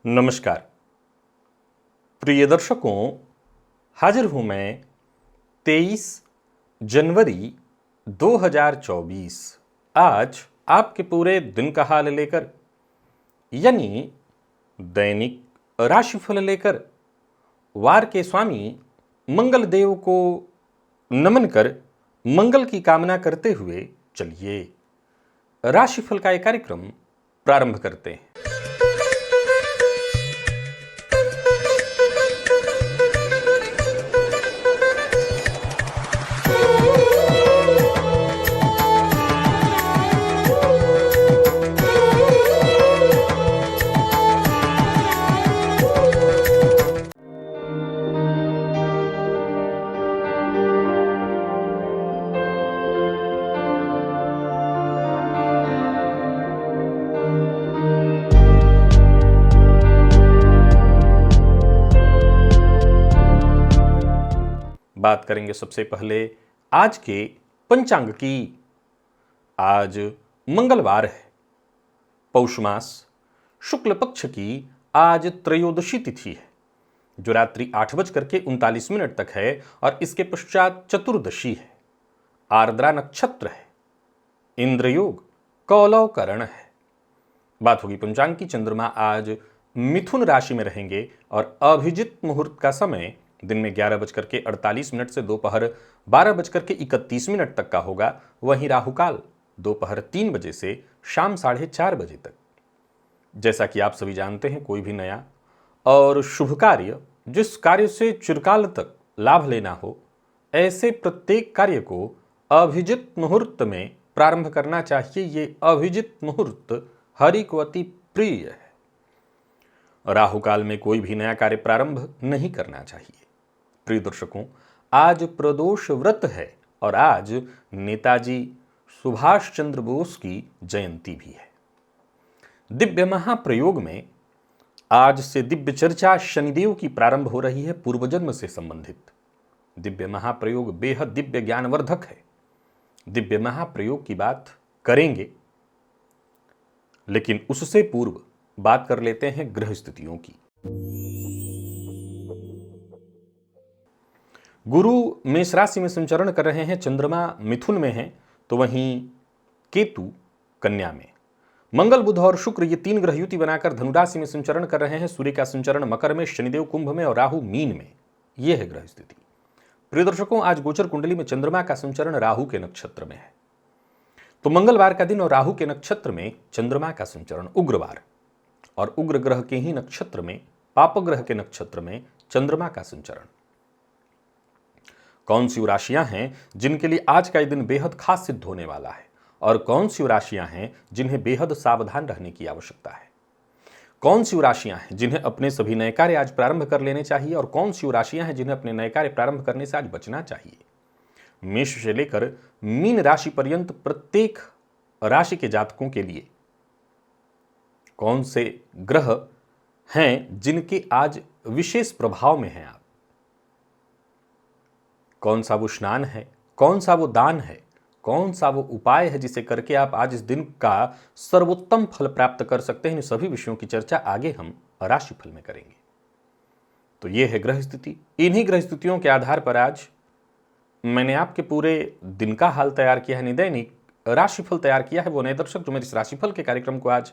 नमस्कार प्रिय दर्शकों, हाजिर हूं मैं 23 जनवरी 2024 आज आपके पूरे दिन का हाल लेकर, यानी दैनिक राशिफल लेकर वार के स्वामी मंगल देव को नमन कर मंगल की कामना करते हुए चलिए राशिफल का एक कार्यक्रम प्रारंभ करते हैं। बात करेंगे सबसे पहले आज के पंचांग की। आज मंगलवार है, पौष मास शुक्ल पक्ष की आज त्रयोदशी तिथि है जो रात्रि 8:39 तक है और इसके पश्चात चतुर्दशी है। आर्द्रा नक्षत्र है, इंद्रयोग कौलव करण है। बात होगी पंचांग की। चंद्रमा आज मिथुन राशि में रहेंगे और अभिजित मुहूर्त का समय दिन में 11:48 से दोपहर 12:31 तक का होगा। वहीं राहुकाल दोपहर 3 बजे से शाम 4:30 बजे तक। जैसा कि आप सभी जानते हैं, कोई भी नया और शुभ कार्य, जिस कार्य से चिरकाल तक लाभ लेना हो, ऐसे प्रत्येक कार्य को अभिजित मुहूर्त में प्रारंभ करना चाहिए। ये अभिजित मुहूर्त हरि को अति प्रिय है। राहुकाल में कोई भी नया कार्य प्रारंभ नहीं करना चाहिए। प्रिय दर्शकों, आज प्रदोष व्रत है और आज नेताजी सुभाष चंद्र बोस की जयंती भी है। दिव्य महाप्रयोग में आज से दिव्य चर्चा शनिदेव की प्रारंभ हो रही है, पूर्वजन्म से संबंधित। दिव्य महाप्रयोग बेहद दिव्य ज्ञानवर्धक है। दिव्य महाप्रयोग की बात करेंगे, लेकिन उससे पूर्व बात कर लेते हैं ग्रह स्थितियों की। गुरु मेष राशि में संचरण कर रहे हैं, चंद्रमा मिथुन में है, तो वहीं केतु कन्या में। मंगल बुध और शुक्र ये 3 ग्रह युति बनाकर धनुराशि में संचरण कर रहे हैं। सूर्य का संचरण मकर में, शनिदेव कुंभ में और राहु मीन में। यह है ग्रह स्थिति। प्रिय दर्शकों, आज गोचर कुंडली में चंद्रमा का संचरण राहु के नक्षत्र में है, तो मंगलवार का दिन और राहु के नक्षत्र में चंद्रमा का संचरण उग्रवार, और उग्र ग्रह के ही नक्षत्र में, पाप ग्रह के नक्षत्र में चंद्रमा का संचरण। कौन सी राशियां हैं जिनके लिए आज का दिन बेहद खास सिद्ध होने वाला है, और कौन सी राशियां हैं जिन्हें बेहद सावधान रहने की आवश्यकता है? कौन सी राशियां हैं जिन्हें अपने सभी नए कार्य आज प्रारंभ कर लेने चाहिए, और कौन सी राशियां हैं जिन्हें अपने नए कार्य प्रारंभ करने से आज बचना चाहिए? मेष से लेकर मीन राशि पर्यंत प्रत्येक राशि के जातकों के लिए कौन से ग्रह हैं जिनके आज विशेष प्रभाव में हैं आप? कौन सा वो स्नान है, कौन सा वो दान है, कौन सा वो उपाय है जिसे करके आप आज इस दिन का सर्वोत्तम फल प्राप्त कर सकते हैं? इन सभी विषयों की चर्चा आगे हम राशिफल में करेंगे। तो ये है ग्रह स्थिति। इन्हीं ग्रह स्थितियों के आधार पर आज मैंने आपके पूरे दिन का हाल तैयार किया है, दैनिक राशिफल तैयार किया है। वो नए दर्शक जो मेरे इस राशिफल के कार्यक्रम को आज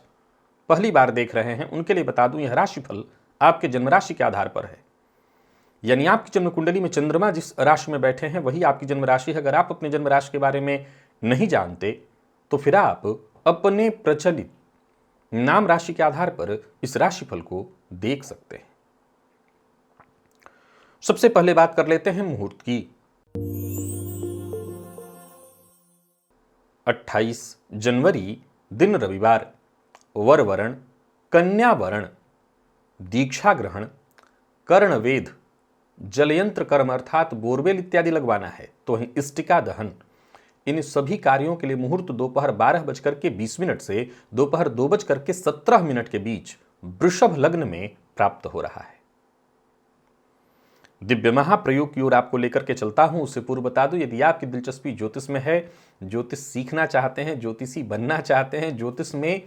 पहली बार देख रहे हैं, उनके लिए बता दूं, यह राशिफल आपके जन्म राशि के आधार पर है। यानी आपकी जन्म कुंडली में चंद्रमा जिस राशि में बैठे हैं वही आपकी जन्म राशि है। अगर आप अपने जन्म राशि के बारे में नहीं जानते तो फिर आप अपने प्रचलित नाम राशि के आधार पर इस राशिफल को देख सकते हैं। सबसे पहले बात कर लेते हैं मुहूर्त की। 28 जनवरी दिन रविवार, वर वरण, कन्या वरण, दीक्षा ग्रहण, कर्णवेद, जलयंत्र कर्म अर्थात बोरवेल इत्यादि लगवाना है, तो वहीं इष्टिका दहन, इन सभी कार्यों के लिए मुहूर्त दोपहर 12:20 से दोपहर 2:17 के बीच वृषभ लग्न में प्राप्त हो रहा है। दिव्य महाप्रयोग की ओर आपको लेकर के चलता हूं। उससे पूर्व बता दूं, यदि आपकी दिलचस्पी ज्योतिष में है, ज्योतिष सीखना चाहते हैं, ज्योतिषी बनना चाहते हैं, ज्योतिष में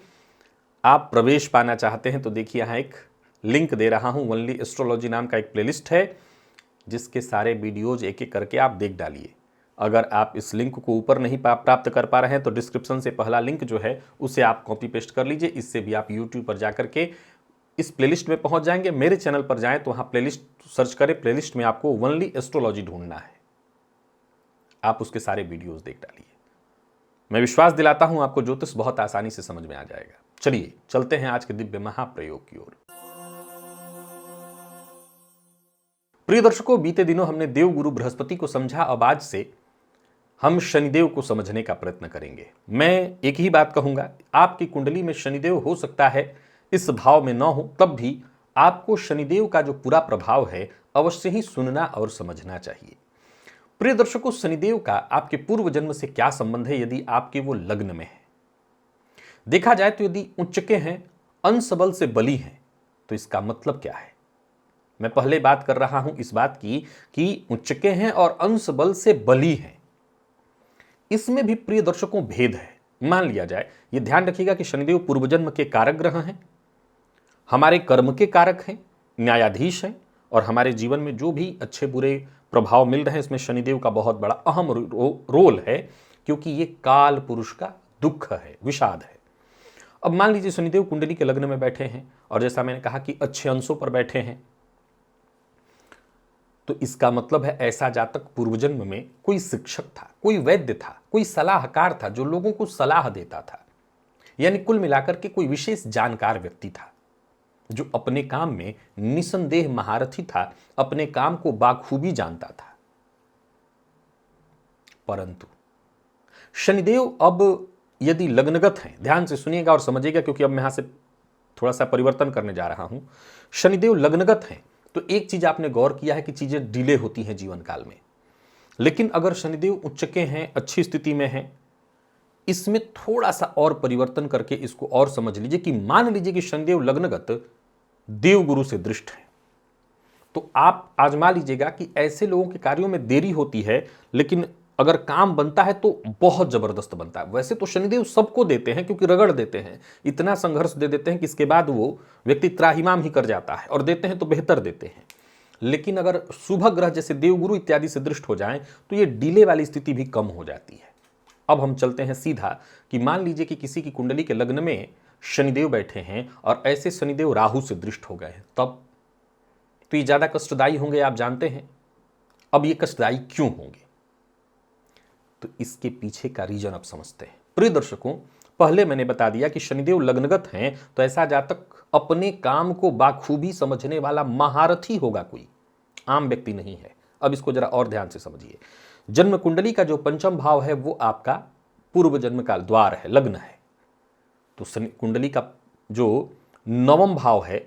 आप प्रवेश पाना चाहते हैं, तो देखिए यहाँ एक लिंक दे रहा हूं। ओनली एस्ट्रोलॉजी नाम का एक प्लेलिस्ट है जिसके सारे वीडियोज एक एक करके आप देख डालिए। अगर आप इस लिंक को ऊपर नहीं प्राप्त कर पा रहे हैं तो डिस्क्रिप्शन से पहला लिंक जो है उसे आप कॉपी पेस्ट कर लीजिए। इससे भी आप यूट्यूब पर जाकर के इस प्लेलिस्ट में पहुंच जाएंगे। मेरे चैनल पर जाएं तो वहां प्लेलिस्ट सर्च करें, प्लेलिस्ट में आपको ओनली एस्ट्रोलॉजी ढूंढना है, आप उसके सारे वीडियोज देख डालिए। मैं विश्वास दिलाता हूं आपको ज्योतिष बहुत आसानी से समझ में आ जाएगा। चलिए चलते हैं आज के दिव्य महाप्रयोग की ओर। प्रिय दर्शकों, बीते दिनों हमने देवगुरु बृहस्पति को समझा। अब आज से हम शनिदेव को समझने का प्रयत्न करेंगे। मैं एक ही बात कहूंगा, आपकी कुंडली में शनिदेव हो सकता है इस भाव में न हो, तब भी आपको शनिदेव का जो पूरा प्रभाव है अवश्य ही सुनना और समझना चाहिए। प्रिय दर्शकों, शनिदेव का आपके पूर्व जन्म से क्या संबंध है यदि आपके वो लग्न में है? देखा जाए तो यदि उच्चके हैं, अंश बल से बली हैं, तो इसका मतलब क्या है? मैं पहले बात कर रहा हूं इस बात की कि उच्चके हैं और अंश बल से बली हैं। इसमें भी प्रिय दर्शकों भेद है। मान लिया जाए, यह ध्यान रखिएगा कि शनिदेव पूर्व जन्म के कारक ग्रह हैं, हमारे कर्म के कारक हैं, न्यायाधीश हैं, और हमारे जीवन में जो भी अच्छे बुरे प्रभाव मिल रहे हैं इसमें शनिदेव का बहुत बड़ा अहम रोल है, क्योंकि ये काल पुरुष का दुख है, विषाद है। अब मान लीजिए शनिदेव कुंडली के लग्न में बैठे हैं और जैसा मैंने कहा कि अच्छे अंशों पर बैठे हैं, तो इसका मतलब है ऐसा जातक पूर्व जन्म में कोई शिक्षक था, कोई वैद्य था, कोई सलाहकार था जो लोगों को सलाह देता था, यानी कुल मिलाकर के कोई विशेष जानकार व्यक्ति था जो अपने काम में निसंदेह महारथी था, अपने काम को बाखूबी जानता था। परंतु शनिदेव अब यदि लग्नगत हैं, ध्यान से सुनिएगा और समझिएगा, क्योंकि अब मैं यहां से थोड़ा सा परिवर्तन करने जा रहा हूं। शनिदेव लग्नगत हैं तो एक चीज आपने गौर किया है कि चीजें डिले होती हैं जीवन काल में। लेकिन अगर शनिदेव उच्चके हैं, अच्छी स्थिति में हैं, इसमें थोड़ा सा और परिवर्तन करके इसको और समझ लीजिए कि मान लीजिए कि शनिदेव लग्नगत देवगुरु से दृष्ट है, तो आप आजमा लीजिएगा कि ऐसे लोगों के कार्यों में देरी होती है, लेकिन अगर काम बनता है तो बहुत जबरदस्त बनता है। वैसे तो शनिदेव सबको देते हैं, क्योंकि रगड़ देते हैं, इतना संघर्ष दे देते हैं कि इसके बाद वो व्यक्ति त्राहिमाम ही कर जाता है, और देते हैं तो बेहतर देते हैं। लेकिन अगर शुभ ग्रह जैसे देवगुरु इत्यादि से दृष्ट हो जाएं तो ये डिले वाली स्थिति भी कम हो जाती है। अब हम चलते हैं सीधा कि मान लीजिए कि किसी की कुंडली के लग्न में शनिदेव बैठे हैं और ऐसे शनिदेव राहु से दृष्ट हो गए हैं, तब तो ये ज्यादा कष्टदायी होंगे, आप जानते हैं। अब ये कष्टदायी क्यों होंगे, तो इसके पीछे का रीजन अब समझते हैं। प्रिय दर्शकों, पहले मैंने बता दिया कि शनिदेव लग्नगत हैं तो ऐसा जातक अपने काम को बाखूबी समझने वाला महारथी होगा, कोई आम व्यक्ति नहीं है। अब इसको जरा और ध्यान से समझिए। जन्म कुंडली का जो पंचम भाव है वो आपका पूर्व जन्म का द्वार है, लग्न है। तो कुंडली का जो नवम भाव है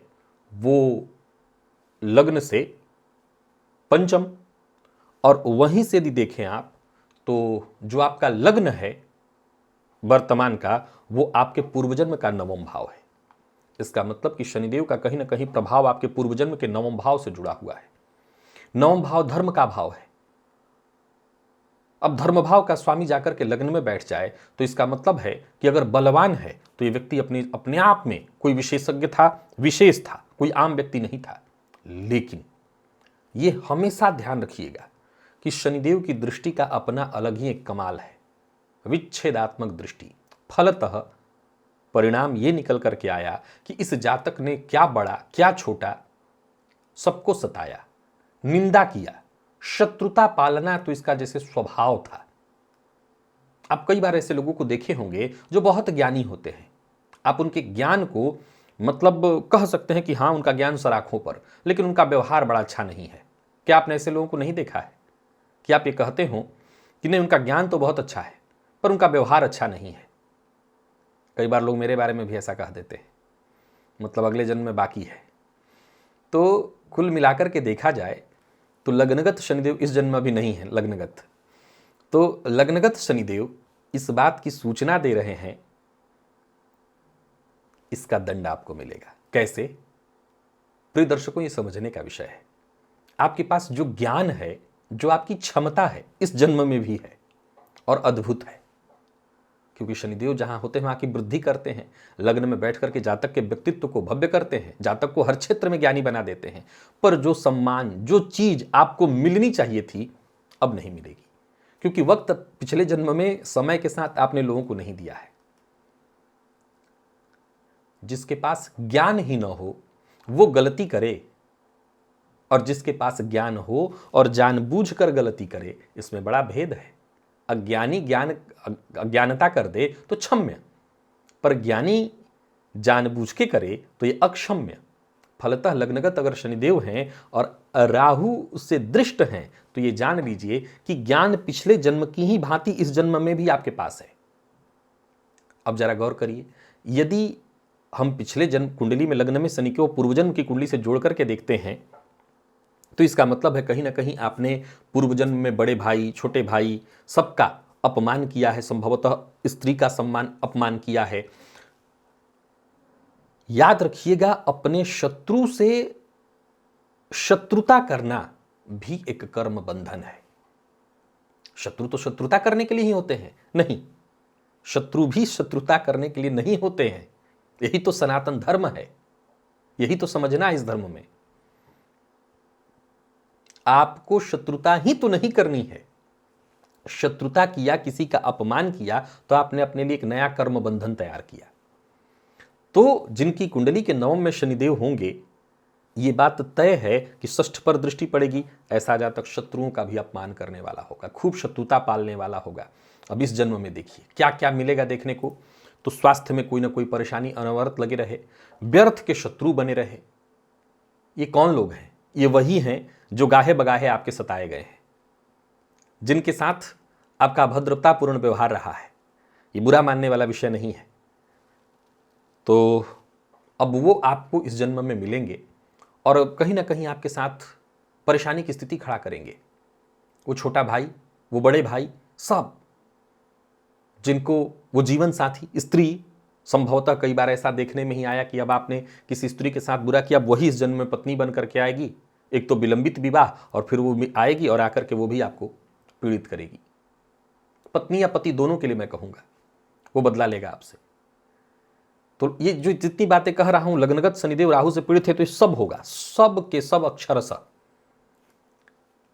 वो लग्न से पंचम, और वहीं से यदि देखें आप तो जो आपका लग्न है वर्तमान का वो आपके पूर्वजन्म का नवम भाव है। इसका मतलब कि शनिदेव का कहीं ना कहीं प्रभाव आपके पूर्वजन्म के नवम भाव से जुड़ा हुआ है। नवम भाव धर्म का भाव है। अब धर्म भाव का स्वामी जाकर के लग्न में बैठ जाए तो इसका मतलब है कि अगर बलवान है तो ये व्यक्ति अपने आप में कोई विशेषज्ञ था, विशेष था, कोई आम व्यक्ति नहीं था। लेकिन ये हमेशा ध्यान रखिएगा कि शनिदेव की दृष्टि का अपना अलग ही एक कमाल है, विच्छेदात्मक दृष्टि। फलतः परिणाम ये निकल करके आया कि इस जातक ने क्या बड़ा क्या छोटा सबको सताया, निंदा किया, शत्रुता पालना तो इसका जैसे स्वभाव था। आप कई बार ऐसे लोगों को देखे होंगे जो बहुत ज्ञानी होते हैं, आप उनके ज्ञान को मतलब कह सकते हैं कि हाँ उनका ज्ञान सराखों पर, लेकिन उनका व्यवहार बड़ा अच्छा नहीं है। क्या आपने ऐसे लोगों को नहीं देखा है कि आप ये कहते हो कि नहीं उनका ज्ञान तो बहुत अच्छा है पर उनका व्यवहार अच्छा नहीं है? कई बार लोग मेरे बारे में भी ऐसा कह देते हैं, मतलब अगले जन्म में बाकी है। तो कुल मिलाकर के देखा जाए तो लग्नगत शनिदेव इस जन्म में भी नहीं है लग्नगत। तो लग्नगत शनिदेव इस बात की सूचना दे रहे हैं, इसका दंड आपको मिलेगा। कैसे? प्रिय दर्शकों, ये समझने का विषय है। आपके पास जो ज्ञान है, जो आपकी क्षमता है, इस जन्म में भी है और अद्भुत है। क्योंकि शनिदेव जहां होते हैं वहां की वृद्धि करते हैं, लग्न में बैठ करके जातक के व्यक्तित्व को भव्य करते हैं, जातक को हर क्षेत्र में ज्ञानी बना देते हैं। पर जो सम्मान, जो चीज आपको मिलनी चाहिए थी, अब नहीं मिलेगी, क्योंकि वक्त पिछले जन्म में समय के साथ आपने लोगों को नहीं दिया है। जिसके पास ज्ञान ही ना हो वो गलती करे, और जिसके पास ज्ञान हो और जानबूझकर गलती करे, इसमें बड़ा भेद है। अज्ञानी अज्ञानता कर दे तो क्षम्य, पर ज्ञानी जानबूझ के करे तो ये अक्षम्य। फलतः लग्नगत अगर शनिदेव हैं और राहु से दृष्ट हैं तो ये जान लीजिए कि ज्ञान पिछले जन्म की ही भांति इस जन्म में भी आपके पास है। अब जरा गौर करिए, यदि हम पिछले जन्म कुंडली में लग्न में शनि को पूर्वजन्म की कुंडली से जोड़ करके देखते हैं तो इसका मतलब है कहीं ना कहीं आपने पूर्व जन्म में बड़े भाई, छोटे भाई, सबका अपमान किया है, संभवतः स्त्री का सम्मान अपमान किया है। याद रखिएगा, अपने शत्रु से शत्रुता करना भी एक कर्म बंधन है। शत्रु तो शत्रुता करने के लिए ही होते हैं, नहीं, शत्रु भी शत्रुता करने के लिए नहीं होते हैं। यही तो सनातन धर्म है, यही तो समझना है इस धर्म में। आपको शत्रुता ही तो नहीं करनी है। शत्रुता किया, किसी का अपमान किया, तो आपने अपने लिए एक नया कर्म बंधन तैयार किया। तो जिनकी कुंडली के नवम में शनिदेव होंगे, ये बात तय है कि षष्ठ पर दृष्टि पड़ेगी, ऐसा जातक शत्रुओं का भी अपमान करने वाला होगा, खूब शत्रुता पालने वाला होगा। अब इस जन्म में देखिए क्या क्या मिलेगा देखने को। तो स्वास्थ्य में कोई ना कोई परेशानी अनवरत लगे रहे, व्यर्थ के शत्रु बने रहे। ये कौन लोग हैं? ये वही हैं जो गाहे बगाहे आपके सताए गए हैं, जिनके साथ आपका अभद्रतापूर्ण व्यवहार रहा है। ये बुरा मानने वाला विषय नहीं है। तो अब वो आपको इस जन्म में मिलेंगे और कहीं ना कहीं आपके साथ परेशानी की स्थिति खड़ा करेंगे। वो छोटा भाई, वो बड़े भाई, सब, जिनको वो जीवन साथी, स्त्री, संभवतः कई बार ऐसा देखने में ही आया कि अब आपने किसी स्त्री के साथ बुरा किया, वही इस जन्म में पत्नी बन करके आएगी। एक तो विलंबित विवाह, और फिर वो आएगी और आकर के वो भी आपको पीड़ित करेगी। पत्नी या पति दोनों के लिए मैं कहूंगा, वो बदला लेगा आपसे। तो ये जो जितनी बातें कह रहा हूं, लग्नगत शनिदेव राहु से पीड़ित है तो ये सब होगा, सब के सब अक्षरशः।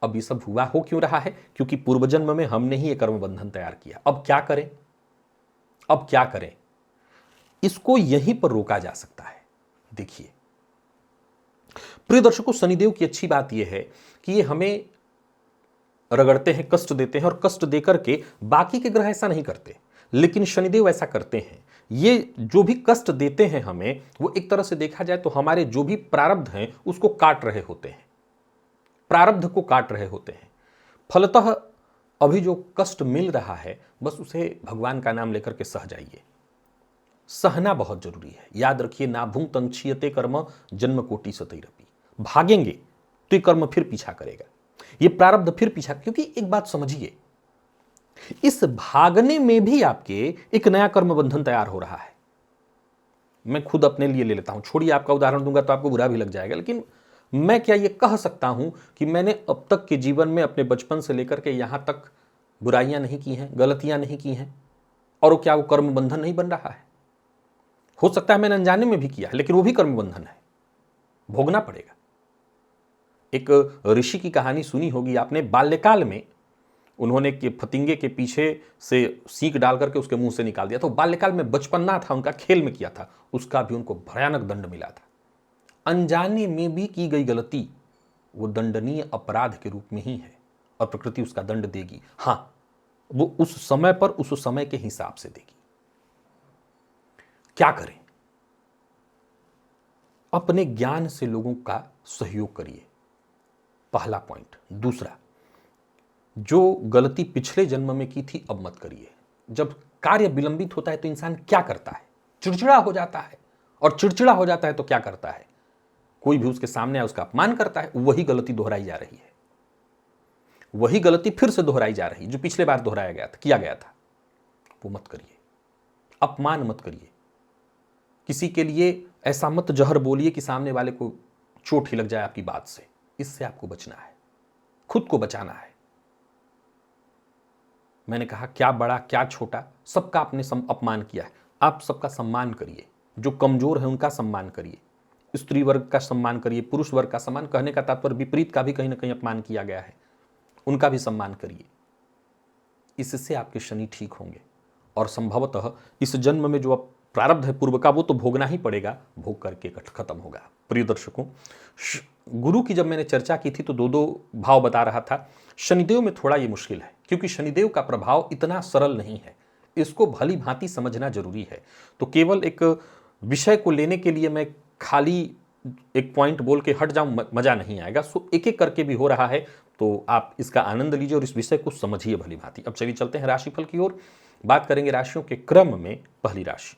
अब ये सब हुआ हो क्यों रहा है? क्योंकि पूर्व जन्म में हमने ही ये कर्म बंधन तैयार किया। अब क्या करें? अब क्या करें? इसको यहीं पर रोका जा सकता है। देखिए प्रिय दर्शकों, शनिदेव की अच्छी बात यह है कि ये हमें रगड़ते हैं, कष्ट देते हैं, और कष्ट देकर के बाकी के ग्रह ऐसा नहीं करते, लेकिन शनिदेव ऐसा करते हैं। ये जो भी कष्ट देते हैं हमें, वो एक तरह से देखा जाए तो हमारे जो भी प्रारब्ध हैं उसको काट रहे होते हैं, प्रारब्ध को काट रहे होते हैं। फलतः अभी जो कष्ट मिल रहा है, बस उसे भगवान का नाम लेकर के सह जाइए। सहना बहुत जरूरी है। याद रखिए, नाभुंग तंक्षीयते कर्म जन्म कोटि सतैरपि। भागेंगे तो ये कर्म फिर पीछा करेगा, ये प्रारब्ध फिर पीछा। क्योंकि एक बात समझिए, इस भागने में भी आपके एक नया कर्म बंधन तैयार हो रहा है। मैं खुद अपने लिए ले लेता हूं, छोड़िए आपका उदाहरण दूंगा तो आपको बुरा भी लग जाएगा, लेकिन मैं क्या ये कह सकता हूं कि मैंने अब तक के जीवन में अपने बचपन से लेकर के यहां तक बुराइयां नहीं की हैं, गलतियां नहीं की हैं, और क्या वो कर्म बंधन नहीं बन रहा है? हो सकता है मैंने अनजाने में भी किया है, लेकिन वो भी कर्म बंधन है, भोगना पड़ेगा। एक ऋषि की कहानी सुनी होगी आपने। बाल्यकाल में उन्होंने फतिंगे के पीछे से सीख डाल करके उसके मुंह से निकाल दिया। तो बाल्यकाल में बचपना था उनका, खेल में किया था, उसका भी उनको भयानक दंड मिला था। अनजाने में भी की गई गलती वो दंडनीय अपराध के रूप में ही है, और प्रकृति उसका दंड देगी। हां, वो उस समय पर उस समय के हिसाब से देगी। क्या करें? अपने ज्ञान से लोगों का सहयोग करिए, पहला पॉइंट। दूसरा, जो गलती पिछले जन्म में की थी अब मत करिए। जब कार्य विलंबित होता है तो इंसान क्या करता है? चिड़चिड़ा हो जाता है, और चिड़चिड़ा हो जाता है तो क्या करता है? कोई भी उसके सामने आए उसका अपमान करता है। वही गलती दोहराई जा रही है, वही गलती फिर से दोहराई जा रही है जो पिछले बार दोहराया गया था, किया गया था। वो मत करिए, अपमान मत करिए। किसी के लिए ऐसा मत जहर बोलिए कि सामने वाले को चोट ही लग जाए आपकी बात से। इससे आपको बचना है, खुद को बचाना है। मैंने कहा क्या बड़ा क्या छोटा, सबका आपने अपमान किया है। आप सबका सम्मान करिए, जो कमजोर है उनका सम्मान करिए, स्त्री वर्ग का सम्मान करिए, पुरुष वर्ग का सम्मान, कहने का तात्पर्य विपरीत का भी कहीं ना कहीं अपमान किया गया है, उनका भी सम्मान करिए। इससे आपके शनि ठीक होंगे और संभवतः इस जन्म में जो अब प्रारब्ध है पूर्व का वो तो भोगना ही पड़ेगा, भोग करके खत्म होगा। प्रिय दर्शकों, गुरु की जब मैंने चर्चा की थी तो दो दो भाव बता रहा था। शनिदेव में थोड़ा ये मुश्किल है क्योंकि शनिदेव का प्रभाव इतना सरल नहीं है, इसको भली भांति समझना जरूरी है। तो केवल एक विषय को लेने के लिए मैं खाली एक पॉइंट बोल के हट जाऊं, मजा नहीं आएगा। सो एक एक करके भी हो रहा है तो आप इसका आनंद लीजिए और इस विषय को समझिए भली भांति। अब चलिए चलते हैं राशिफल की ओर, बात करेंगे राशियों के क्रम में। पहली राशि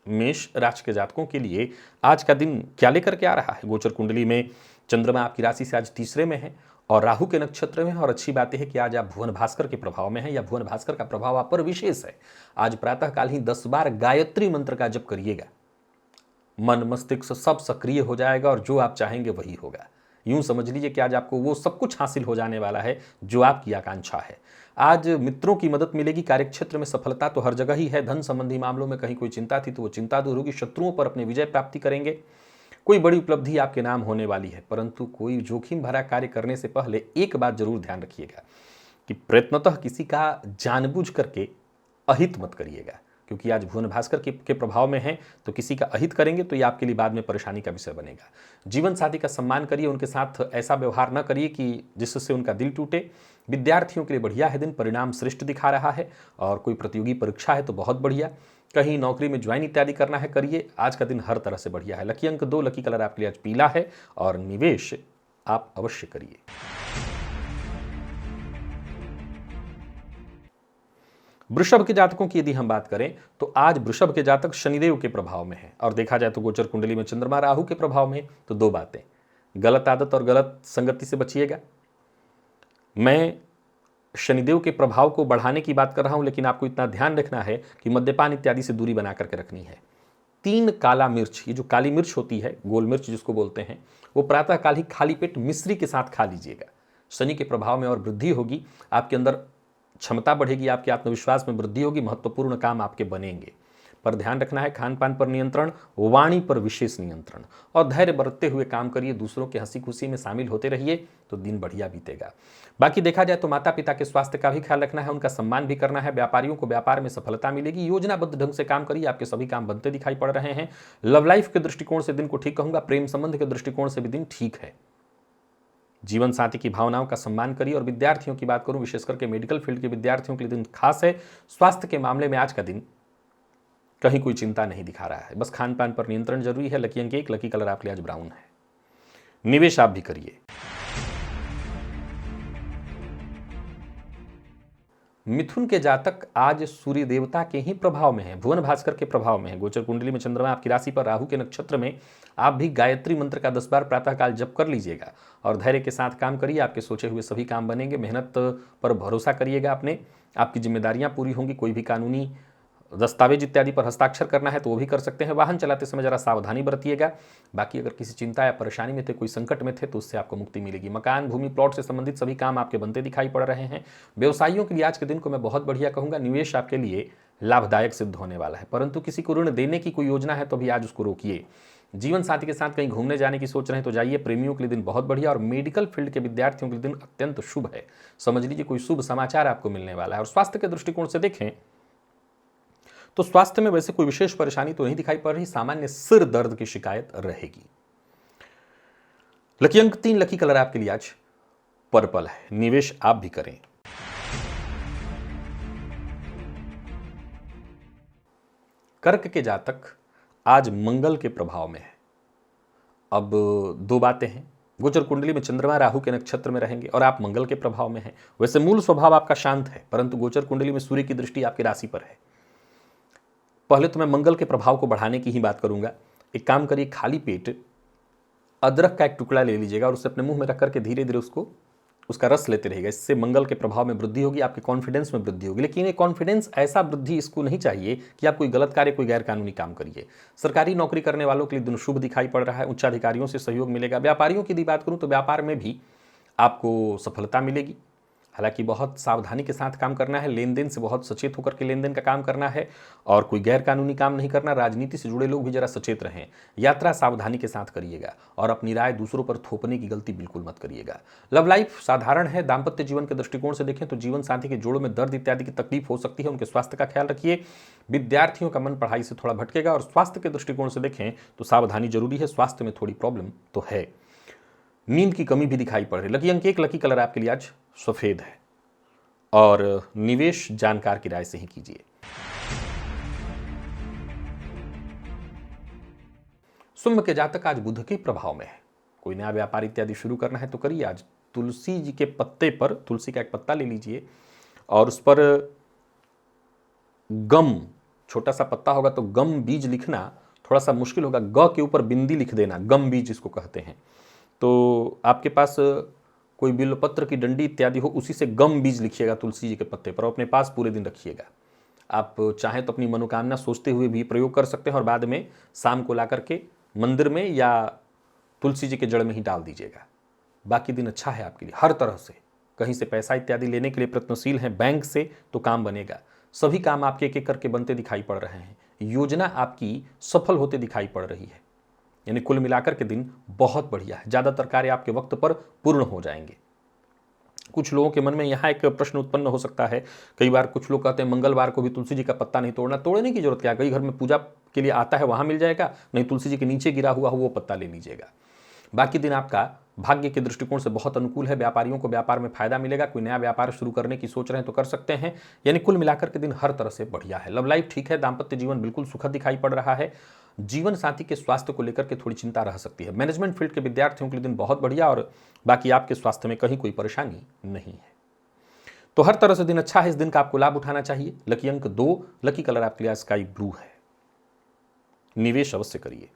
मेष राशि के जातकों के लिए आज का दिन क्या लेकर के आ रहा है? गोचर कुंडली में चंद्रमा आपकी राशि से आज तीसरे में है और राहु के नक्षत्र में है। और अच्छी बात है कि आज आप भुवन भास्कर के प्रभाव में है या भुवन भास्कर का प्रभाव आप पर विशेष है। आज प्रातःकाल ही 10 बार गायत्री मंत्र का जप करिएगा, मन मस्तिष्क सब सक्रिय हो जाएगा और जो आप चाहेंगे वही होगा। यूं समझ लीजिए कि आज आपको वो सब कुछ हासिल हो जाने वाला है जो आपकी आकांक्षा है। आज मित्रों की मदद मिलेगी, कार्यक्षेत्र में सफलता तो हर जगह ही है। धन संबंधी मामलों में कहीं कोई चिंता थी तो वो चिंता दूर होगी, शत्रुओं पर अपने विजय प्राप्ति करेंगे, कोई बड़ी उपलब्धि आपके नाम होने वाली है। परंतु कोई जोखिम भरा कार्य करने से पहले एक बात जरूर ध्यान रखिएगा कि प्रयत्नतः किसी का जानबूझ करके अहित मत करिएगा, क्योंकि आज भुवन भास्कर के प्रभाव में है तो किसी का अहित करेंगे तो ये आपके लिए बाद में परेशानी का विषय बनेगा। जीवन साथी का सम्मान करिए, उनके साथ ऐसा व्यवहार न करिए कि जिससे उनका दिल टूटे। विद्यार्थियों के लिए बढ़िया है दिन, परिणाम श्रेष्ठ दिखा रहा है। और कोई प्रतियोगी परीक्षा है तो बहुत बढ़िया, कहीं नौकरी में ज्वाइन इत्यादि करना है करिए, आज का दिन हर तरह से बढ़िया है। लकी अंक 2, लकी कलर आपके लिए आज पीला है और निवेश आप अवश्य करिए। वृषभ के जातकों की यदि हम बात करें तो आज वृषभ के जातक शनिदेव के प्रभाव में है और देखा जाए तो गोचर कुंडली में चंद्रमा राहु के प्रभाव में। तो दो बातें, गलत आदत और गलत संगति से बचिएगा। मैं शनिदेव के प्रभाव को बढ़ाने की बात कर रहा हूं, लेकिन आपको इतना ध्यान रखना है कि मद्यपान इत्यादि से दूरी बना करके रखनी है। 3 काला मिर्च, ये जो काली मिर्च होती है, गोल मिर्च जिसको बोलते हैं, वो प्रातःकाल ही खाली पेट मिश्री के साथ खा लीजिएगा। शनि के प्रभाव में और वृद्धि होगी, आपके अंदर क्षमता बढ़ेगी, आपके आत्मविश्वास में वृद्धि होगी, महत्वपूर्ण काम आपके बनेंगे। पर ध्यान रखना है खान पान पर नियंत्रण, वाणी पर विशेष नियंत्रण और धैर्य बरतते हुए काम करिए। दूसरों के हंसी खुशी में शामिल होते रहिए तो दिन बढ़िया बीतेगा। बाकी देखा जाए तो माता पिता के स्वास्थ्य का भी ख्याल रखना है, उनका सम्मान भी करना है। व्यापारियों को व्यापार में सफलता मिलेगी, योजनाबद्ध ढंग से काम करिए, आपके सभी काम बनते दिखाई पड़ रहे हैं। लव लाइफ के दृष्टिकोण से दिन को ठीक कहूंगा, प्रेम संबंध के दृष्टिकोण से भी दिन ठीक है। जीवन साथी की भावनाओं का सम्मान करिए। और विद्यार्थियों की बात करूं, विशेष करके मेडिकल फील्ड के विद्यार्थियों के लिए दिन खास है। स्वास्थ्य के मामले में आज का दिन कहीं कोई चिंता नहीं दिखा रहा है, बस खान पान पर नियंत्रण जरूरी है। लकी अंक 1, लकी कलर आपके लिए आज ब्राउन है। निवेश आप भी करिए। मिथुन के जातक आज सूर्य देवता के ही प्रभाव में है, भुवन भास्कर के प्रभाव में है। गोचर कुंडली में चंद्रमा आपकी राशि पर, राहु के नक्षत्र में। आप भी गायत्री मंत्र का 10 बार प्रातःकाल जप कर लीजिएगा और धैर्य के साथ काम करिए, आपके सोचे हुए सभी काम बनेंगे। मेहनत पर भरोसा करिएगा अपने, आपकी जिम्मेदारियां पूरी होंगी। कोई भी कानूनी दस्तावेज इत्यादि पर हस्ताक्षर करना है तो वो भी कर सकते हैं। वाहन चलाते समय जरा सावधानी बरतिएगा। बाकी अगर किसी चिंता या परेशानी में थे, कोई संकट में थे, तो उससे आपको मुक्ति मिलेगी। मकान, भूमि, प्लॉट से संबंधित सभी काम आपके बनते दिखाई पड़ रहे हैं। व्यवसायियों के लिए आज के दिन को मैं बहुत बढ़िया कहूंगा। निवेश आपके लिए लाभदायक सिद्ध होने वाला है, परंतु किसी को ऋण देने की कोई योजना है तो भी आज उसको रोकिए। जीवन साथी के साथ कहीं घूमने जाने की सोच रहे हैं तो जाइए। प्रेमियों के लिए दिन बहुत बढ़िया और मेडिकल फील्ड के विद्यार्थियों के लिए दिन अत्यंत शुभ है। समझ लीजिए कोई शुभ समाचार आपको मिलने वाला है। और स्वास्थ्य के दृष्टिकोण से देखें तो स्वास्थ्य में वैसे कोई विशेष परेशानी तो नहीं दिखाई पड़ रही, सामान्य सिर दर्द की शिकायत रहेगी। लकी अंक 3, लकी कलर आपके लिए आज पर्पल है। निवेश आप भी करें। कर्क के जातक आज मंगल के प्रभाव में है। अब दो बातें हैं, गोचर कुंडली में चंद्रमा राहु के नक्षत्र में रहेंगे और आप मंगल के प्रभाव में हैं। वैसे मूल स्वभाव आपका शांत है, परंतु गोचर कुंडली में सूर्य की दृष्टि आपकी राशि पर है। पहले तो मैं मंगल के प्रभाव को बढ़ाने की ही बात करूंगा। एक काम करिए, खाली पेट अदरक का एक टुकड़ा ले लीजिएगा और उसे अपने मुंह में रख करके धीरे धीरे उसका रस लेते रहेगा। इससे मंगल के प्रभाव में वृद्धि होगी, आपके कॉन्फिडेंस में वृद्धि होगी। लेकिन ये कॉन्फिडेंस ऐसा वृद्धि इसको नहीं चाहिए कि आप कोई गलत कार्य, कोई गैर कानूनी काम करिए। सरकारी नौकरी करने वालों के लिए दिन शुभ दिखाई पड़ रहा है, उच्चाधिकारियों से सहयोग मिलेगा। व्यापारियों की यदि बात करूं तो व्यापार में भी आपको सफलता मिलेगी। हालांकि बहुत सावधानी के साथ काम करना है, लेन देन से बहुत सचेत होकर के लेन देन का काम करना है और कोई गैर कानूनी काम नहीं करना। राजनीति से जुड़े लोग भी जरा सचेत रहें। यात्रा सावधानी के साथ करिएगा और अपनी राय दूसरों पर थोपने की गलती बिल्कुल मत करिएगा। लव लाइफ साधारण है। दाम्पत्य जीवन के दृष्टिकोण से देखें तो जीवन साथी के जोड़ों में दर्द इत्यादि की तकलीफ हो सकती है, उनके स्वास्थ्य का ख्याल रखिए। विद्यार्थियों का मन पढ़ाई से थोड़ा भटकेगा और स्वास्थ्य के दृष्टिकोण से देखें तो सावधानी जरूरी है, स्वास्थ्य में थोड़ी प्रॉब्लम तो है। नींद की कमी भी दिखाई पड़ रही है। लकी अंक 1, लकी कलर आपके लिए आज सफेद है और निवेश जानकार की राय से ही कीजिए। सिंह के जातक आज बुध के प्रभाव में है। कोई नया व्यापार इत्यादि शुरू करना है तो करिए। आज तुलसी जी के पत्ते पर, तुलसी का एक पत्ता ले लीजिए और उस पर गम, छोटा सा पत्ता होगा तो गम बीज लिखना थोड़ा सा मुश्किल होगा। ग के ऊपर बिंदी लिख देना, गम बीज जिसको कहते हैं। तो आपके पास कोई बिल्वपत्र की डंडी इत्यादि हो, उसी से गम बीज लिखिएगा तुलसी जी के पत्ते पर और अपने पास पूरे दिन रखिएगा। आप चाहें तो अपनी मनोकामना सोचते हुए भी प्रयोग कर सकते हैं और बाद में शाम को ला करके मंदिर में या तुलसी जी के जड़ में ही डाल दीजिएगा। बाकी दिन अच्छा है आपके लिए हर तरह से। कहीं से पैसा इत्यादि लेने के लिए प्रयत्नशील हैं, बैंक से तो काम बनेगा। सभी काम आपके एक एक करके बनते दिखाई पड़ रहे हैं। योजना आपकी सफल होते दिखाई पड़ रही है। यानी कुल मिलाकर के दिन बहुत बढ़िया है। ज़्यादातर कार्य आपके वक्त पर पूर्ण हो जाएंगे। कुछ लोगों के मन में यहाँ एक प्रश्न उत्पन्न हो सकता है। कई बार कुछ लोग कहते हैं मंगलवार को भी तुलसी जी का पत्ता नहीं तोड़ना। तोड़ने की जरूरत क्या है? कई घर में पूजा के लिए आता है, वहाँ मिल जाएगा। नहीं, तुलसी जी के नीचे गिरा हुआ हो वो पत्ता ले लीजिएगा। बाकी दिन आपका भाग्य के दृष्टिकोण से बहुत अनुकूल है। व्यापारियों को व्यापार में फायदा मिलेगा। कोई नया व्यापार शुरू करने की सोच रहे हैं तो कर सकते हैं। यानी कुल मिलाकर के दिन हर तरह से बढ़िया है। लव लाइफ ठीक है। दाम्पत्य जीवन बिल्कुल सुखद दिखाई पड़ रहा है। जीवन साथी के स्वास्थ्य को लेकर के थोड़ी चिंता रह सकती है। मैनेजमेंट फील्ड के विद्यार्थियों के लिए दिन बहुत बढ़िया और बाकी आपके स्वास्थ्य में कहीं कोई परेशानी नहीं है। तो हर तरह से दिन अच्छा है। इस दिन का आपको लाभ उठाना चाहिए। लकी अंक 2, लकी कलर आपके लिए स्काई ब्लू है। निवेश अवश्य करिए।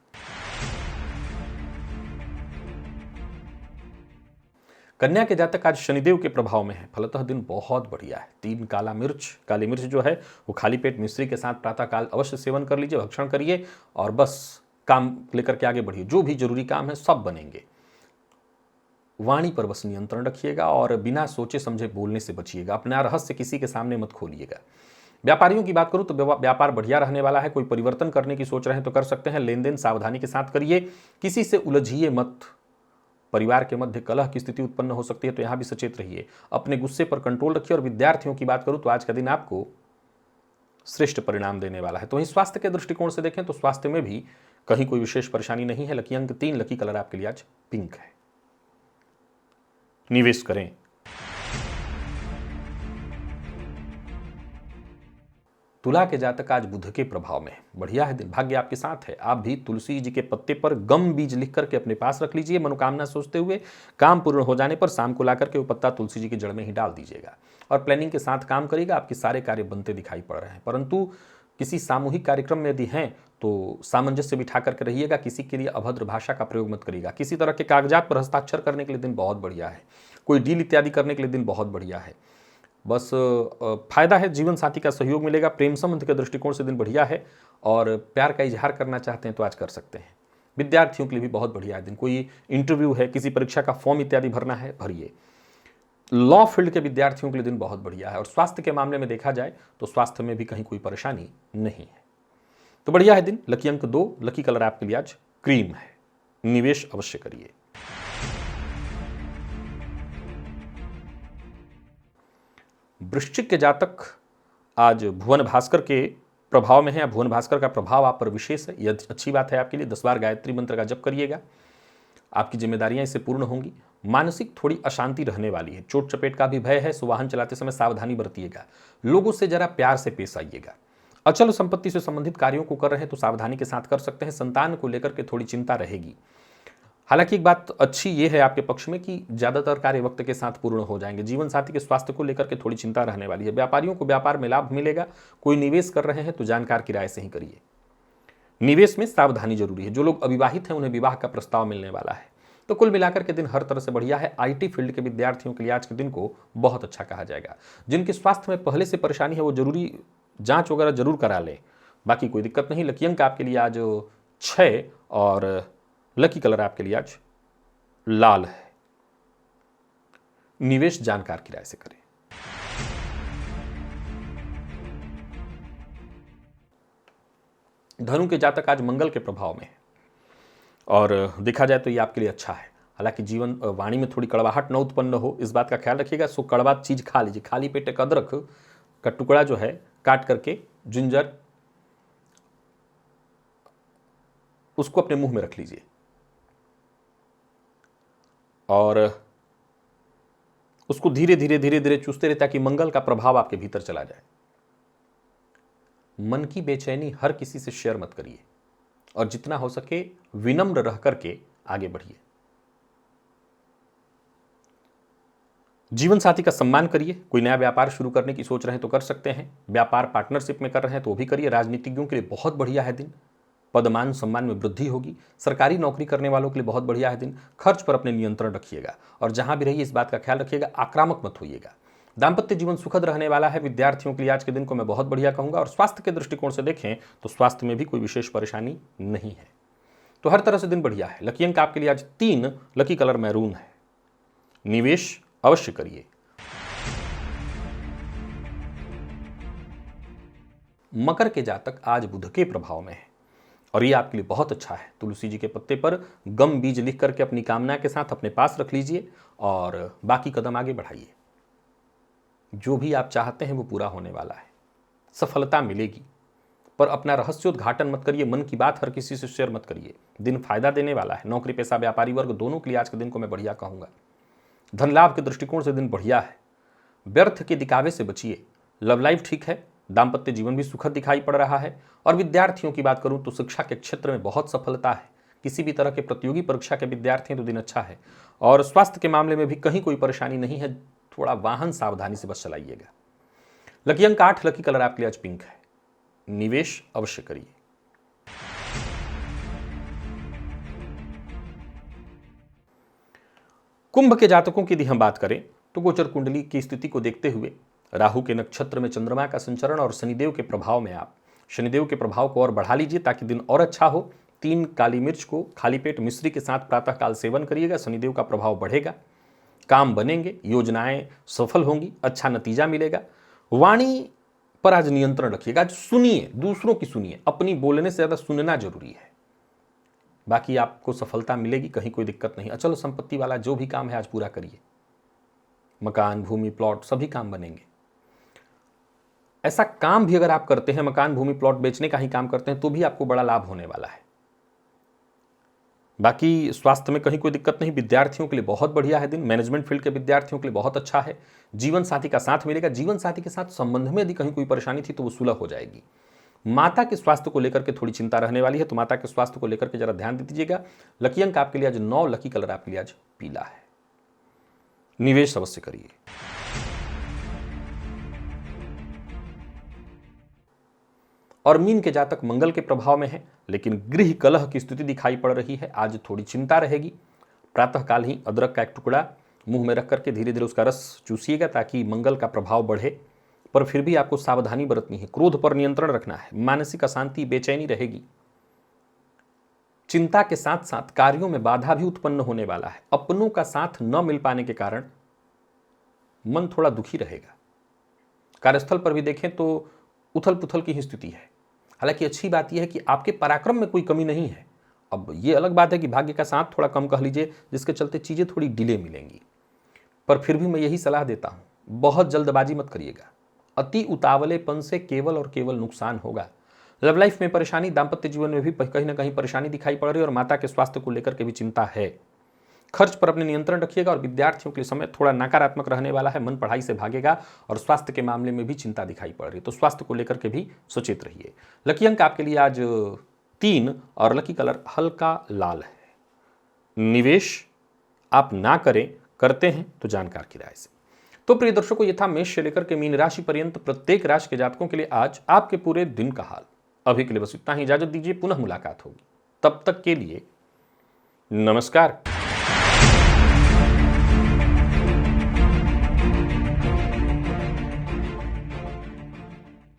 कन्या के जातक आज शनिदेव के प्रभाव में है। फलतः दिन बहुत बढ़िया है। 3 काली मिर्च जो है वो खाली पेट मिश्री के साथ प्रातःकाल अवश्य सेवन कर लीजिए, भक्षण करिए और बस काम लेकर के आगे बढ़िए। जो भी जरूरी काम है सब बनेंगे। वाणी पर बस नियंत्रण रखिएगा और बिना सोचे समझे बोलने से बचिएगा। अपना रहस्य किसी के सामने मत खोलिएगा। व्यापारियों की बात करूं तो व्यापार बढ़िया रहने वाला है। कोई परिवर्तन करने की सोच रहे हैं तो कर सकते हैं। लेन देन सावधानी के साथ करिए। किसी से उलझिए मत। परिवार के मध्य कलह की स्थिति उत्पन्न हो सकती है तो यहां भी सचेत रहिए। अपने गुस्से पर कंट्रोल रखिए। और विद्यार्थियों की बात करूं तो आज का दिन आपको श्रेष्ठ परिणाम देने वाला है। तो वहीं स्वास्थ्य के दृष्टिकोण से देखें तो स्वास्थ्य में भी कहीं कोई विशेष परेशानी नहीं है। लकी अंक 3, लकी कलर आपके लिए आज पिंक है। निवेश करें। तुला के जातक आज बुध के प्रभाव में बढ़िया है दिन। भाग्य आपके साथ है। आप भी तुलसी जी के पत्ते पर गम बीज लिख करके अपने पास रख लीजिए। मनोकामना सोचते हुए काम पूर्ण हो जाने पर शाम को ला करके वो पत्ता तुलसी जी की जड़ में ही डाल दीजिएगा और प्लानिंग के साथ काम करिएगा। आपके सारे कार्य बनते दिखाई पड़ रहे हैं। परंतु किसी सामूहिक कार्यक्रम में यदि हैं तो सामंजस्य बिठा करके रहिएगा। किसी के लिए अभद्र भाषा का प्रयोग मत करिएगा। किसी तरह के कागजात पर हस्ताक्षर करने के लिए दिन बहुत बढ़िया है। कोई डील इत्यादि करने के लिए दिन बहुत बढ़िया है। बस फायदा है, जीवन साथी का सहयोग मिलेगा। प्रेम संबंध के दृष्टिकोण से दिन बढ़िया है और प्यार का इजहार करना चाहते हैं तो आज कर सकते हैं। विद्यार्थियों के लिए भी बहुत बढ़िया है दिन। कोई इंटरव्यू है, किसी परीक्षा का फॉर्म इत्यादि भरना है, भरिए। लॉ फील्ड के विद्यार्थियों के लिए दिन बहुत बढ़िया है। और स्वास्थ्य के मामले में देखा जाए तो स्वास्थ्य में भी कहीं कोई परेशानी नहीं है। तो बढ़िया है दिन। लकी अंक 2, लकी कलर आपके लिए आज क्रीम है। निवेश अवश्य करिए। वृश्चिक के जातक आज भुवन भास्कर के प्रभाव में है। भुवन भास्कर का प्रभाव आप पर विशेष है, यह अच्छी बात है आपके लिए। 10 बार गायत्री मंत्र का जप करिएगा। आपकी जिम्मेदारियां इससे पूर्ण होंगी। मानसिक थोड़ी अशांति रहने वाली है। चोट चपेट का भी भय है। सो वाहन चलाते समय सावधानी बरतिएगा। लोगों से जरा प्यार से पेश आइएगा। अचल संपत्ति से संबंधित कार्यों को कर रहे हैं तो सावधानी के साथ कर सकते हैं। संतान को लेकर के थोड़ी चिंता रहेगी। हालांकि एक बात अच्छी ये है आपके पक्ष में कि ज्यादातर कार्य वक्त के साथ पूर्ण हो जाएंगे। जीवन साथी के स्वास्थ्य को लेकर के थोड़ी चिंता रहने वाली है। व्यापारियों को व्यापार में लाभ मिलेगा। कोई निवेश कर रहे हैं तो जानकार की राय से ही करिए। निवेश में सावधानी जरूरी है। जो लोग अविवाहित हैं उन्हें विवाह का प्रस्ताव मिलने वाला है। तो कुल मिलाकर के दिन हर तरह से बढ़िया है। आईटी फील्ड के विद्यार्थियों के लिए आज के दिन को बहुत अच्छा कहा जाएगा। जिनके स्वास्थ्य में पहले से परेशानी है वो जरूरी जांच वगैरह जरूर करा लें, बाकी कोई दिक्कत नहीं। लकी अंक आपके लिए आज 6 और लकी कलर आपके लिए आज लाल है। निवेश जानकार की राय से करें। धनु के जातक आज मंगल के प्रभाव में है और देखा जाए तो ये आपके लिए अच्छा है। हालांकि जीवन वाणी में थोड़ी कड़वाहट न उत्पन्न हो, इस बात का ख्याल रखिएगा। सो कड़वा चीज खा लीजिए। खाली पेट एक अदरक का टुकड़ा जो है काट करके जिंजर उसको अपने मुंह में रख लीजिए और उसको धीरे धीरे धीरे धीरे चूसते रहे ताकि मंगल का प्रभाव आपके भीतर चला जाए। मन की बेचैनी हर किसी से शेयर मत करिए और जितना हो सके विनम्र रह करके आगे बढ़िए। जीवन साथी का सम्मान करिए। कोई नया व्यापार शुरू करने की सोच रहे हैं तो कर सकते हैं। व्यापार पार्टनरशिप में कर रहे हैं तो वो भी करिए। राजनीतिज्ञों के लिए बहुत बढ़िया है दिन। पदमान सम्मान में वृद्धि होगी। सरकारी नौकरी करने वालों के लिए बहुत बढ़िया है दिन। खर्च पर अपने नियंत्रण रखिएगा और जहां भी रहिए इस बात का ख्याल रखिएगा, आक्रामक मत होइएगा। दाम्पत्य जीवन सुखद रहने वाला है। विद्यार्थियों के लिए आज के दिन को मैं बहुत बढ़िया कहूंगा और स्वास्थ्य के दृष्टिकोण से देखें तो स्वास्थ्य में भी कोई विशेष परेशानी नहीं है। तो हर तरह से दिन बढ़िया है। लकी अंक आपके लिए आज 3, लकी कलर मैरून है। निवेश अवश्य करिए। मकर के जातक आज बुध के प्रभाव में है और ये आपके लिए बहुत अच्छा है। तुलसी जी के पत्ते पर गम बीज लिख करके अपनी कामना के साथ अपने पास रख लीजिए और बाकी कदम आगे बढ़ाइए। जो भी आप चाहते हैं वो पूरा होने वाला है। सफलता मिलेगी, पर अपना रहस्योद्घाटन मत करिए। मन की बात हर किसी से शेयर मत करिए। दिन फायदा देने वाला है। नौकरी पेशा व्यापारी वर्ग दोनों के लिए आज के दिन को मैं बढ़िया कहूंगा। धन लाभ के दृष्टिकोण से दिन बढ़िया है। व्यर्थ के दिखावे से बचिए। लव लाइफ ठीक है। दाम्पत्य जीवन भी सुखद दिखाई पड़ रहा है और विद्यार्थियों की बात करूं तो शिक्षा के क्षेत्र में बहुत सफलता है। किसी भी तरह के प्रतियोगी परीक्षा के विद्यार्थी तो दिन अच्छा है और स्वास्थ्य के मामले में भी कहीं कोई परेशानी नहीं है। थोड़ा वाहन सावधानी से बस चलाइएगा। लकी अंक 8, लकी कलर आपके लिए आज पिंक है। निवेश अवश्य करिए। कुंभ के जातकों की यदि हम बात करें तो गोचर कुंडली की स्थिति को देखते हुए राहु के नक्षत्र में चंद्रमा का संचरण और शनिदेव के प्रभाव में आप शनिदेव के प्रभाव को और बढ़ा लीजिए ताकि दिन और अच्छा हो। 3 काली मिर्च को खाली पेट मिश्री के साथ प्रातःकाल सेवन करिएगा। शनिदेव का प्रभाव बढ़ेगा, काम बनेंगे, योजनाएं सफल होंगी, अच्छा नतीजा मिलेगा। वाणी पर आज नियंत्रण रखिएगा। आज सुनिए, दूसरों की सुनिए। अपनी बोलने से ज्यादा सुनना जरूरी है। बाकी आपको सफलता मिलेगी, कहीं कोई दिक्कत नहीं। अचल संपत्ति वाला जो भी काम है आज पूरा करिए। मकान, भूमि, प्लॉट सभी काम बनेंगे। ऐसा काम भी अगर आप करते हैं, मकान, भूमि, प्लॉट बेचने का ही काम करते हैं, तो भी आपको बड़ा लाभ होने वाला है। बाकी स्वास्थ्य में कहीं कोई दिक्कत नहीं। विद्यार्थियों के लिए बहुत बढ़िया है दिन। मैनेजमेंट फील्ड के विद्यार्थियों के लिए बहुत अच्छा है। जीवन साथी का साथ मिलेगा। जीवन साथी के साथ संबंध में यदि कहीं कोई परेशानी थी तो वो सुलह हो जाएगी। माता के स्वास्थ्य को लेकर के थोड़ी चिंता रहने वाली है, तो माता के स्वास्थ्य को लेकर के जरा ध्यान दे दीजिएगा। लकी अंक आपके लिए आज 9, लकी कलर आपके लिए आज पीला है। निवेश अवश्य करिए। और मीन के जातक मंगल के प्रभाव में है, लेकिन गृह कलह की स्थिति दिखाई पड़ रही है। आज थोड़ी चिंता रहेगी। प्रातःकाल ही अदरक का एक टुकड़ा मुंह में रख करके धीरे धीरे उसका रस चूसिएगा ताकि मंगल का प्रभाव बढ़े, पर फिर भी आपको सावधानी बरतनी है। क्रोध पर नियंत्रण रखना है। मानसिक अशांति, बेचैनी रहेगी। चिंता के साथ साथ कार्यों में बाधा भी उत्पन्न होने वाला है। अपनों का साथ न मिल पाने के कारण मन थोड़ा दुखी रहेगा। कार्यस्थल पर भी देखें तो उथल पुथल की ही स्थिति है। हालांकि अच्छी बात यह है कि आपके पराक्रम में कोई कमी नहीं है। अब ये अलग बात है कि भाग्य का साथ थोड़ा कम कह लीजिए, जिसके चलते चीजें थोड़ी डिले मिलेंगी। पर फिर भी मैं यही सलाह देता हूं, बहुत जल्दबाजी मत करिएगा। अति उतावलेपन से केवल और केवल नुकसान होगा। लव लाइफ में परेशानी, दाम्पत्य जीवन में भी कहीं ना कहीं परेशानी दिखाई पड़ रही है और माता के स्वास्थ्य को लेकर के भी चिंता है। खर्च पर अपने नियंत्रण रखिएगा और विद्यार्थियों के लिए समय थोड़ा नकारात्मक रहने वाला है। मन पढ़ाई से भागेगा और स्वास्थ्य के मामले में भी चिंता दिखाई पड़ रही है, तो स्वास्थ्य को लेकर के भी सचेत रहिए। लकी अंक आपके लिए आज 3 और लकी कलर हल्का लाल है। निवेश आप ना करें, करते हैं तो जानकार की राय से। तो प्रिय दर्शकों, ये था मेष से लेकर के मीन राशि पर्यंत प्रत्येक राशि के जातकों के लिए आज आपके पूरे दिन का हाल। अभी के लिए बस इतना ही, इजाजत दीजिए, पुनः मुलाकात होगी। तब तक के लिए नमस्कार।